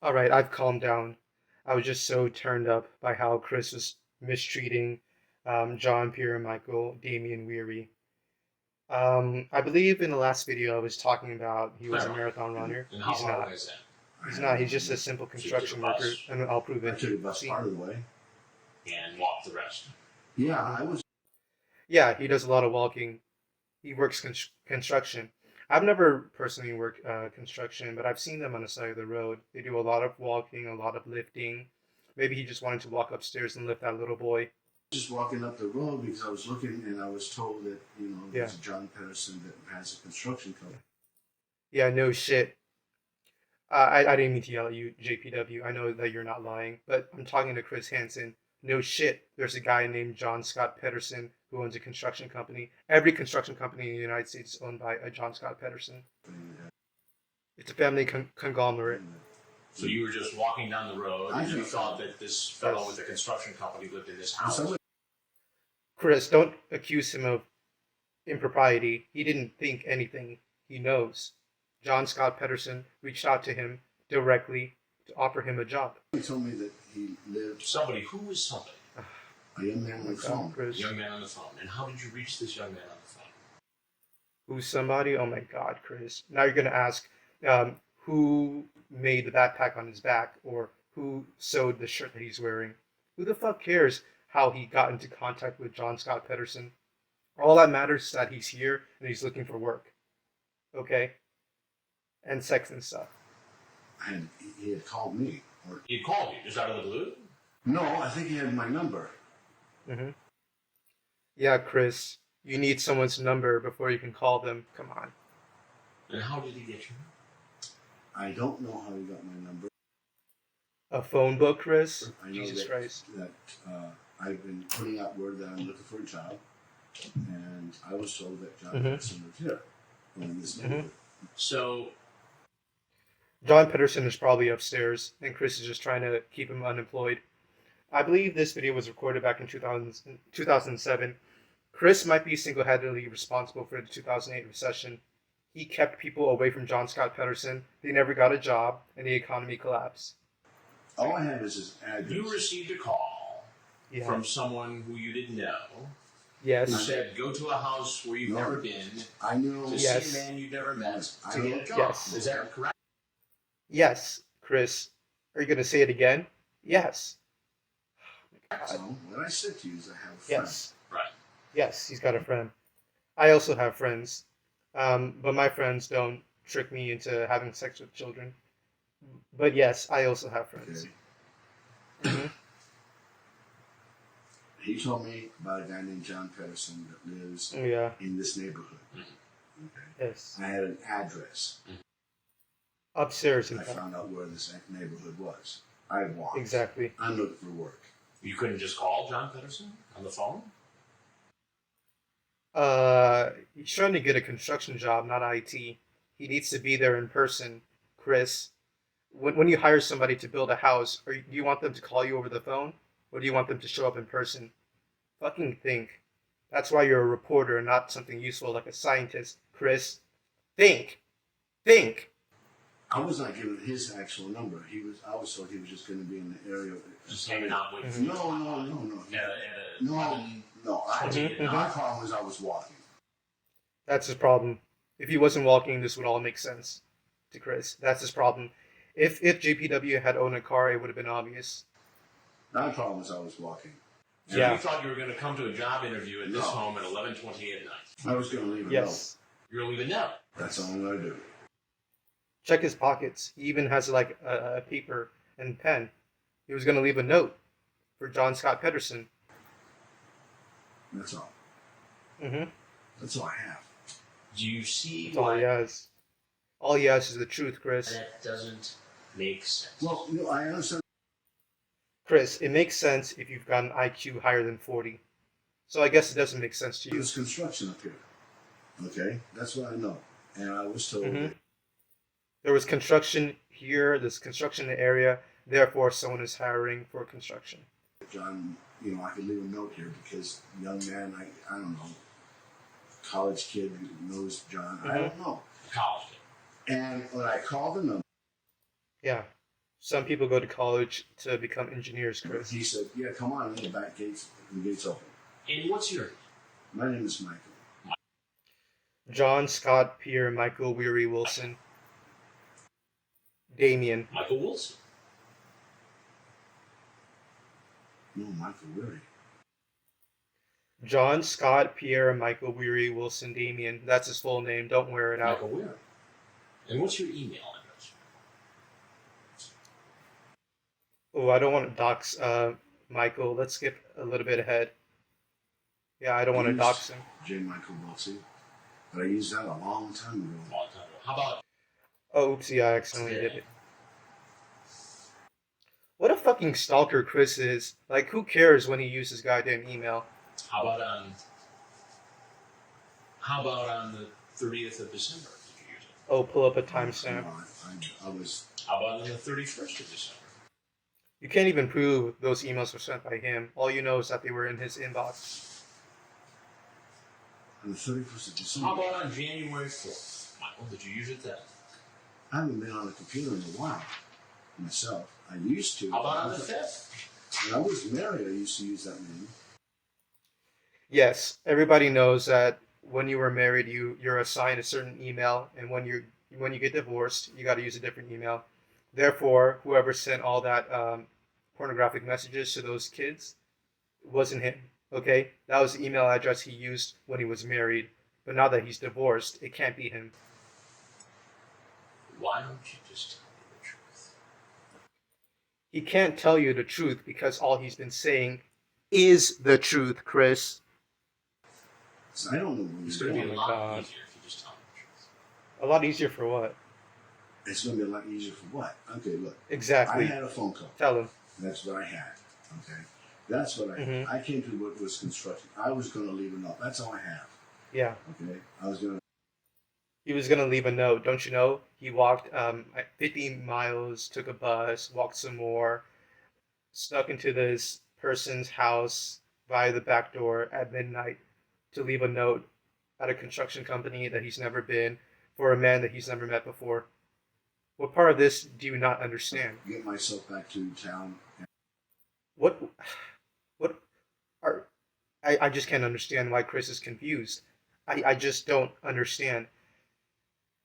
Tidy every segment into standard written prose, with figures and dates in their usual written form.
All right, I've calmed down. I was just so turned up by how Chris was mistreating John, Pierre, Michael, Damien Weary. I believe in the last video I was talking about he was a Clarify. marathon runner. And how He's far not. away is that? He's not. He's just a simple So you took a construction worker, bus and I'll prove I it. took a bus See? part of the way. and walked the rest. Yeah, Mhm. I was. Yeah, he does a lot of walking. He works construction. I've never personally worked construction, but I've seen them on the side of the road. They do a lot of walking, a lot of lifting. Maybe he just wanted to walk upstairs and lift that little boy. Just walking up the road because I was looking and I was told that, Yeah. there's a John Pedersen that has a construction company. Yeah, no shit. I didn't mean to yell at you, JPW. I know that you're not lying, but I'm talking to Chris Hansen. No shit. There's a guy named John Scott Pedersen who owns a construction company. Every construction company in the United States is owned by a John Scott Pedersen. It's a family conglomerate. So you were just walking down the road and you thought that this fellow Yes. with the construction company lived in this house. Chris, don't accuse him of impropriety. He didn't think anything. He knows. John Scott Pedersen reached out to him directly to offer him a job. He told me that he lived Somebody, who was somebody? a young man on the phone. A young man on the phone. And how did you reach this young man on the phone? Who's somebody? Oh my God, Chris. Now you're going to ask who made the backpack on his back or who sewed the shirt that he's wearing. Who the fuck cares how he got into contact with John Scott Pedersen? All that matters is that he's here and he's looking for work. Okay? And sex and stuff. And he had called me. He called you just out of the blue? No, I think he had my number. Mm-hmm. Yeah, Chris. You need someone's number before you can call them. Come on. And how did he get you? I don't know how he got my number. A phone book, Chris? I know Jesus Christ. that I've been putting out word that I'm looking for a job, and I was told that John Pedersen lived here, in this neighborhood. So, John Pedersen is probably upstairs, and Chris is just trying to keep him unemployed. I believe this video was recorded back in 2007. Chris might be single-handedly responsible for the 2008 recession. He kept people away from John Scott Pedersen. They never got a job, and the economy collapsed. All I have is his address. you received a call from someone who you didn't know. Who Yes. said, go to a house where you've never been I knew. to Yes. see a man you've never met I to know. get a job. Yes. Is that correct? Yes, Chris. Are you going to say it again? Yes. So what I said to you is I have a friend. Yes. Right. Yes, he's got a friend. I also have friends. But my friends don't trick me into having sex with children. But yes, I also have friends. Okay. Mhm. He told me about a guy named John Pedersen that lives Yeah. in this neighborhood. Okay. Yes. I had an address. Upstairs in I fact. found out where this neighborhood was. I walked. Exactly. I'm looking for work. You couldn't just call John Pedersen on the phone? He's trying to get a construction job, not IT. He needs to be there in person, Chris. When you hire somebody to build a house, do you want them to call you over the phone? Or do you want them to show up in person? Fucking think. That's why you're a reporter and not something useful like a scientist, Chris. Think. Think. I was not given his actual number. I was told he was just going to be in the area. Just hanging out waiting for you. No. No. My problem was I was walking. That's his problem. If he wasn't walking, this would all make sense to Chris. That's his problem. If JPW had owned a car, it would have been obvious. My problem was I was walking. So Yeah. you thought you were going to come to a job interview at this No. home at 11:20 at night. I was going to leave a Yes. You're going to leave a note. note. That's all I'm going to do. Check his pockets. He even has like a paper and pen. He was going to leave a note for John Scott Pedersen. That's all. Mm-hmm. That's all I have. Do you see That's all he has. All he has is the truth, Chris. that doesn't make sense? Well, I understand. Chris, it makes sense if you've got an IQ higher than 40. So I guess it doesn't make sense to you. There's construction up here. Okay? That's what I know. And I was told Mhm. There was construction here, there's construction in the area, therefore someone is hiring for construction. that John, I could leave a note here because young man, I don't know, college kid who knows John. I don't know. College. And when I called the number, Yeah. Some people go to college to become engineers, Chris. He said, "Yeah, come on in. The gates open." And what's your name? My name is Michael. John, Scott, Pierre, Michael, Weary, Wilson, Damien. Michael Wilson. No, Michael Weary. John, Scott, Pierre, Michael, Weary, Wilson, Damien. That's his full name. Don't wear it out. Michael Weary. And what's your email address? Oh, I don't want to dox Michael. Let's skip a little bit ahead. Yeah, I don't want to dox him. J. Michael Wilson. But I used that a long time ago. Long time ago. How about? Oh, oopsie, I accidentally did it. What a fucking stalker Chris is. Like, who cares when he uses goddamn email? How about on the 30th of December? Did you use it? Oh, pull up a timestamp. I was. How about on the 31st of December? You can't even prove those emails were sent by him. All you know is that they were in his inbox. On the 31st of December. How about on January 4th? Michael, did you use it then? I haven't been on a computer in a while myself. I used to. How about on the 5th? When I was married, I used to use that name. Yes, everybody knows that when you were married, you're assigned a certain email, and when you get divorced, you got to use a different email. Therefore, whoever sent all that pornographic messages to those kids wasn't him. Okay, that was the email address he used when he was married. But now that he's divorced, it can't be him. Why don't you just tell me the truth? He can't tell you the truth because all he's been saying is the truth, Chris. So I don't know what It's he's going to doing. be a lot easier if you just tell me the truth. A lot easier for what? It's going to be a lot easier for what? Okay, look. Exactly. I had a phone call. Tell him. That's what I had. Okay. That's what I had. I came to work with construction. I was going to leave a note. That's all I have. Yeah. Okay. I was going to. He was going to leave a note. Don't you know? He walked 50 miles, took a bus, walked some more, snuck into this person's house via the back door at midnight to leave a note at a construction company that he's never been for a man that he's never met before. What part of this do you not understand? Get myself back to town. What are... I just can't understand why Chris is confused. I just don't understand.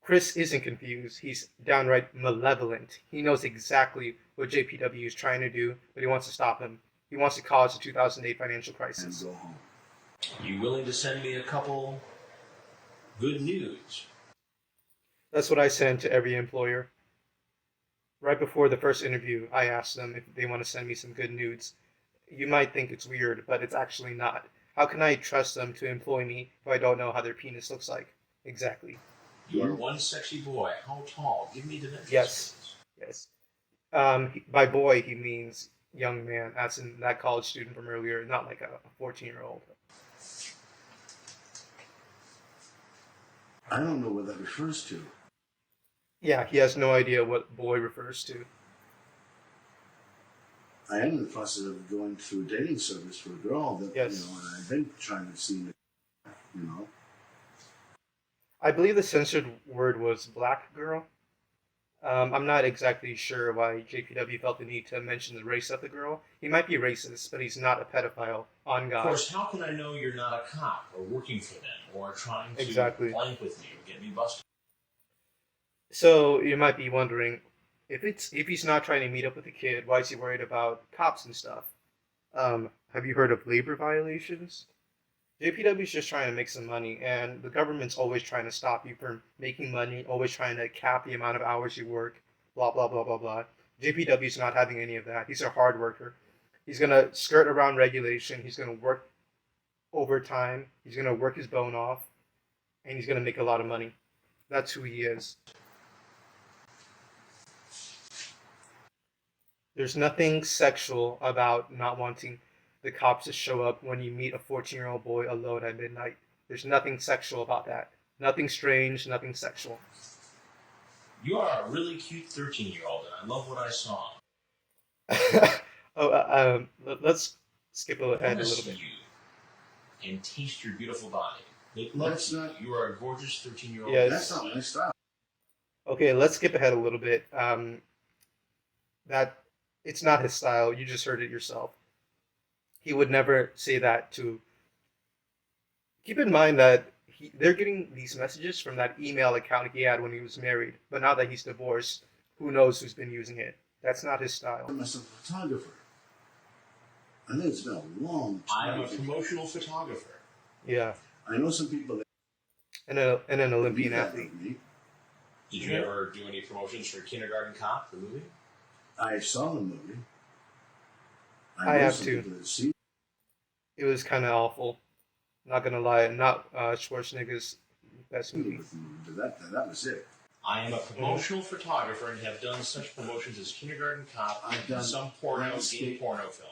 Chris isn't confused. He's downright malevolent. He knows exactly what JPW is trying to do, but he wants to stop him. He wants to cause the 2008 financial crisis. And go home. You willing to send me a couple good news? That's what I send to every employer. Right before the first interview, I asked them if they want to send me some good nudes. You might think it's weird, but it's actually not. How can I trust them to employ me if I don't know how their penis looks like? Exactly. You are one sexy boy. How tall? Give me dimensions. Yes. Yes. By boy, he means young man, as in that college student from earlier, not like a 14-year-old. I don't know what that refers to. Yeah, he has no idea what boy refers to. I am in the process of going through a dating service for a girl that, Yes. and I've been trying to see, I believe the censored word was black girl. I'm not exactly sure why JPW felt the need to mention the race of the girl. He might be racist, but he's not a pedophile, on God. Of course, how can I know you're not a cop or working for them or trying to Exactly. blank with me or get me busted? So you might be wondering, if he's not trying to meet up with the kid, why is he worried about cops and stuff? Have you heard of labor violations? JPW is just trying to make some money, and the government's always trying to stop you from making money, always trying to cap the amount of hours you work, blah, blah, blah, blah, blah. JPW's not having any of that. He's a hard worker. He's going to skirt around regulation. He's going to work overtime. He's going to work his bone off, and he's going to make a lot of money. That's who he is. There's nothing sexual about not wanting the cops to show up when you meet a 14-year-old boy alone at midnight. There's nothing sexual about that. Nothing strange, nothing sexual. You are a really cute 13-year-old, and I love what I saw. Let's skip ahead a little bit. You and taste your beautiful body. Make love That's to you. not- You are a gorgeous 13-year-old. Yes. That's not my style. Okay, let's skip ahead a little bit. That that it's not his style. You just heard it yourself. He would never say that to. Keep in mind that they're getting these messages from that email account he had when he was married, but now that he's divorced, who knows who's been using it? That's not his style. I'm a photographer. I think it's been a long time. I'm a promotional photographer. Yeah. I know some people that And an Olympian athlete. Did you ever do any promotions for Kindergarten Cop, the movie? I saw the movie. I have to. It was kind of awful. Not gonna lie, not Schwarzenegger's best movie. But that was it. I am a promotional photographer and have done such promotions as Kindergarten Cop I've done and some gay porno film.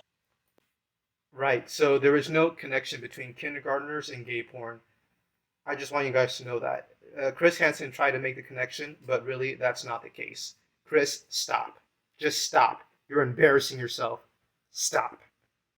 Right, so there is no connection between kindergartners and gay porn. I just want you guys to know that. Chris Hansen tried to make the connection, but really that's not the case. Chris, stop. Just stop. You're embarrassing yourself. Stop.